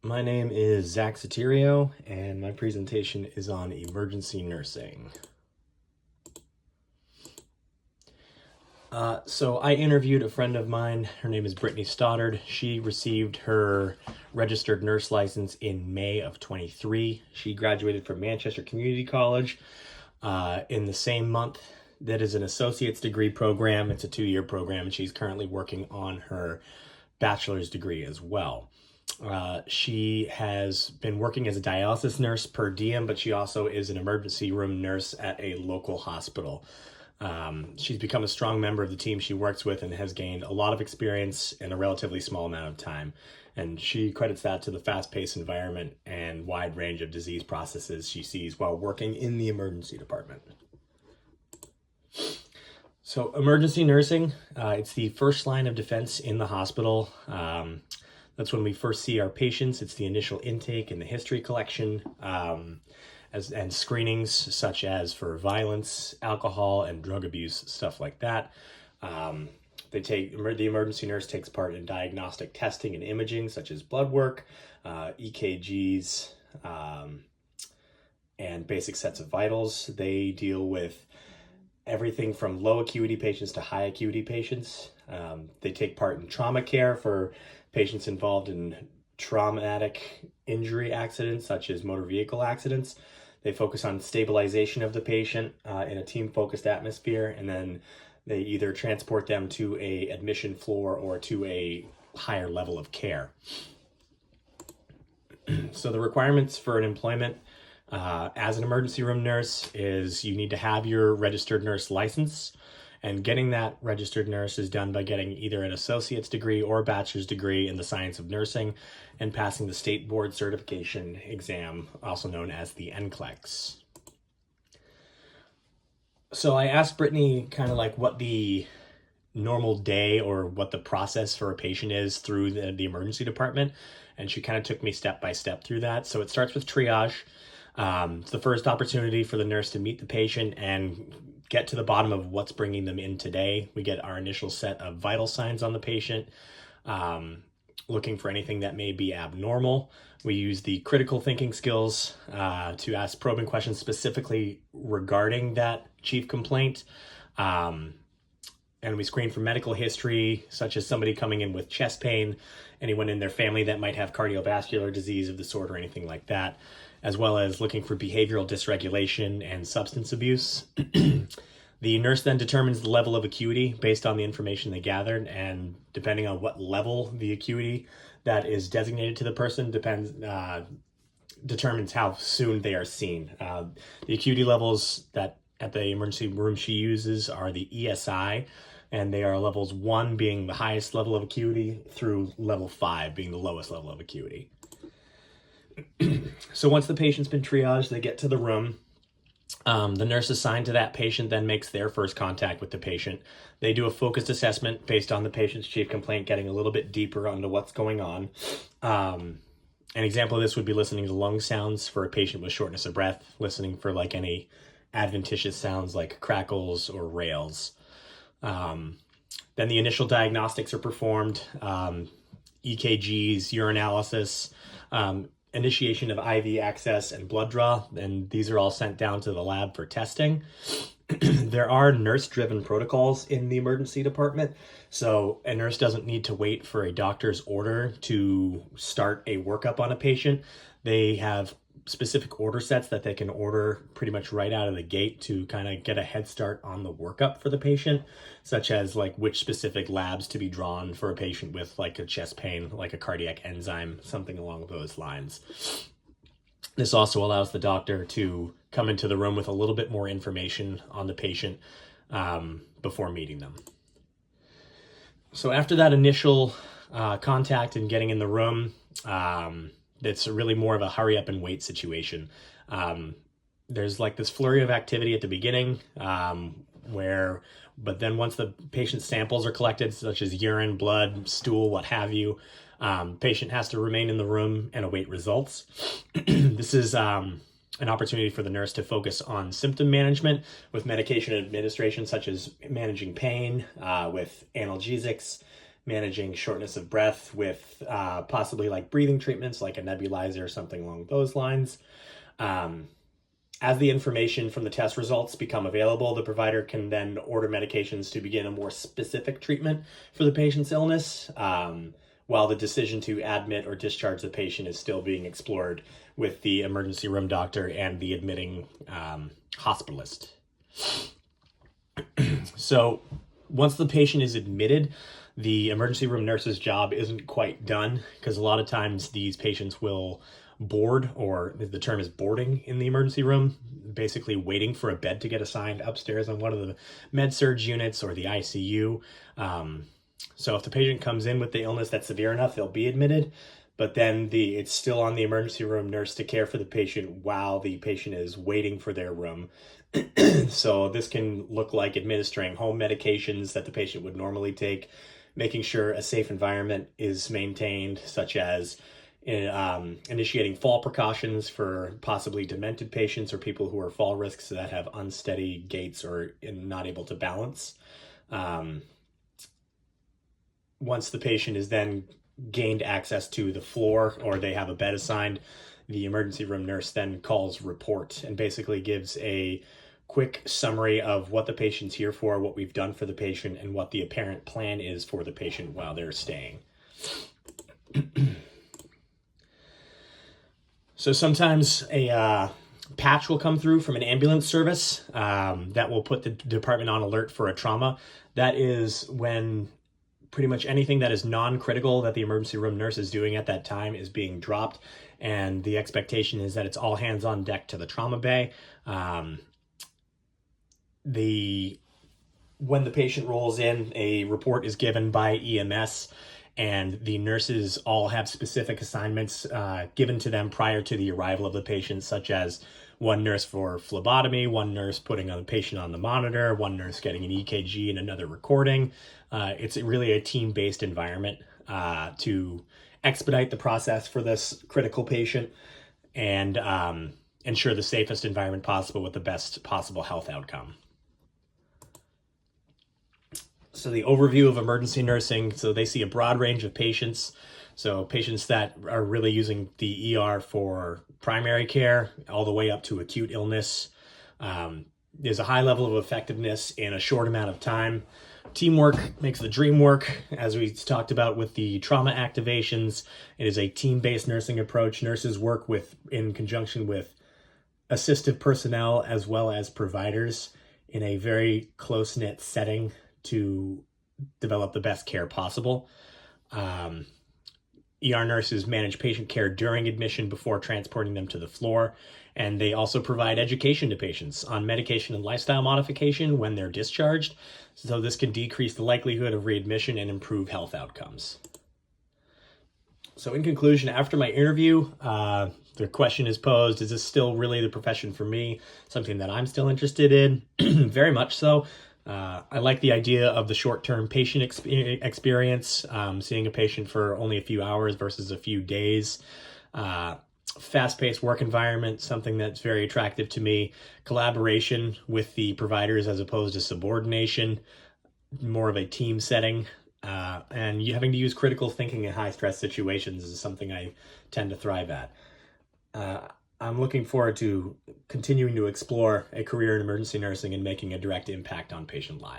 My name is Zach Soterio, and my presentation is on emergency nursing. So I interviewed a friend of mine. Her name is Brittany Stoddard. She received her registered nurse license in May of 23. She graduated from Manchester Community College in the same month. That is an associate's degree program. It's a 2-year program, and she's currently working on her bachelor's degree as well. She has been working as a dialysis nurse per diem, but she also is an emergency room nurse at a local hospital. She's become a strong member of the team she works with and has gained a lot of experience in a relatively small amount of time. And she credits that to the fast-paced environment and wide range of disease processes she sees while working in the emergency department. So emergency nursing, it's the first line of defense in the hospital. That's when we first see our patients. It's the initial intake and the history collection, and screenings such as for violence, alcohol, and drug abuse, stuff like that. The emergency nurse takes part in diagnostic testing and imaging, such as blood work, EKGs, and basic sets of vitals. They deal with everything from low acuity patients to high acuity patients. They take part in trauma care for patients involved in traumatic injury accidents, such as motor vehicle accidents. They focus on stabilization of the patient in a team-focused atmosphere, and then they either transport them to a admission floor or to a higher level of care. So the requirements for an employment as an emergency room nurse is you need to have your registered nurse license, and getting that registered nurse is done by getting either an associate's degree or a bachelor's degree in the science of nursing and passing the state board certification exam, also known as the NCLEX. So I asked Brittany kind of like what the normal day or what the process for a patient is through the emergency department, and she kind of took me step by step through that. So it starts with triage. It's the first opportunity for the nurse to meet the patient and get to the bottom of what's bringing them in today. We get our initial set of vital signs on the patient, looking for anything that may be abnormal. We use the critical thinking skills to ask probing questions specifically regarding that chief complaint. And we screen for medical history, such as somebody coming in with chest pain, anyone in their family that might have cardiovascular disease of the sort or anything like that, as well as looking for behavioral dysregulation and substance abuse. The nurse then determines the level of acuity based on the information they gathered, and depending on what level the acuity that is designated to the person determines how soon they are seen. The acuity levels that at the emergency room she uses are the ESI, and they are levels 1 being the highest level of acuity through level 5 being the lowest level of acuity. So once the patient's been triaged, they get to the room. The nurse assigned to that patient then makes their first contact with the patient. They do a focused assessment based on the patient's chief complaint, getting a little bit deeper onto what's going on. An example of this would be listening to lung sounds for a patient with shortness of breath, listening for like any adventitious sounds like crackles or rails. Then the initial diagnostics are performed, EKGs, urinalysis, initiation of IV access and blood draw, and these are all sent down to the lab for testing. There are nurse-driven protocols in the emergency department, so a nurse doesn't need to wait for a doctor's order to start a workup on a patient. They have specific order sets that they can order pretty much right out of the gate to kind of get a head start on the workup for the patient, such as like which specific labs to be drawn for a patient with like a chest pain, like a cardiac enzyme, something along those lines. This also allows the doctor to come into the room with a little bit more information on the patient before meeting them. So after that initial contact and getting in the room, it's really more of a hurry up and wait situation. There's like this flurry of activity at the beginning but then once the patient's samples are collected, such as urine, blood, stool, what have you, patient has to remain in the room and await results. This is an opportunity for the nurse to focus on symptom management with medication administration, such as managing pain with analgesics, managing shortness of breath with possibly like breathing treatments like a nebulizer or something along those lines. As the information from the test results become available, the provider can then order medications to begin a more specific treatment for the patient's illness, while the decision to admit or discharge the patient is still being explored with the emergency room doctor and the admitting hospitalist. So once the patient is admitted, the emergency room nurse's job isn't quite done, because a lot of times these patients will board, or the term is boarding in the emergency room, basically waiting for a bed to get assigned upstairs on one of the med-surg units or the ICU. So if the patient comes in with the illness that's severe enough, they'll be admitted, but then it's still on the emergency room nurse to care for the patient while the patient is waiting for their room. So this can look like administering home medications that the patient would normally take, making sure a safe environment is maintained, such as initiating fall precautions for possibly demented patients or people who are fall risks that have unsteady gaits or not able to balance. Once the patient is then gained access to the floor or they have a bed assigned, the emergency room nurse then calls report and basically gives a quick summary of what the patient's here for, what we've done for the patient, and what the apparent plan is for the patient while they're staying. So sometimes a patch will come through from an ambulance service that will put the department on alert for a trauma. That is when pretty much anything that is non-critical that the emergency room nurse is doing at that time is being dropped, and the expectation is that it's all hands on deck to the trauma bay. When the patient rolls in, a report is given by EMS, and the nurses all have specific assignments given to them prior to the arrival of the patient, such as one nurse for phlebotomy, one nurse putting on the patient on the monitor, one nurse getting an EKG and another recording. It's really a team-based environment to expedite the process for this critical patient and ensure the safest environment possible with the best possible health outcome. So the overview of emergency nursing, so they see a broad range of patients. So patients that are really using the ER for primary care all the way up to acute illness. There's a high level of effectiveness in a short amount of time. Teamwork makes the dream work, as we talked about with the trauma activations. It is a team-based nursing approach. Nurses work in conjunction with assistive personnel as well as providers in a very close-knit setting to develop the best care possible. ER nurses manage patient care during admission before transporting them to the floor, and they also provide education to patients on medication and lifestyle modification when they're discharged, so this can decrease the likelihood of readmission and improve health outcomes. So in conclusion, after my interview, the question is posed, is this still really the profession for me? Something that I'm still interested in? Very much so. I like the idea of the short-term patient experience, seeing a patient for only a few hours versus a few days. Fast-paced work environment, something that's very attractive to me. Collaboration with the providers as opposed to subordination, more of a team setting. And you having to use critical thinking in high-stress situations is something I tend to thrive at. I'm looking forward to continuing to explore a career in emergency nursing and making a direct impact on patient lives.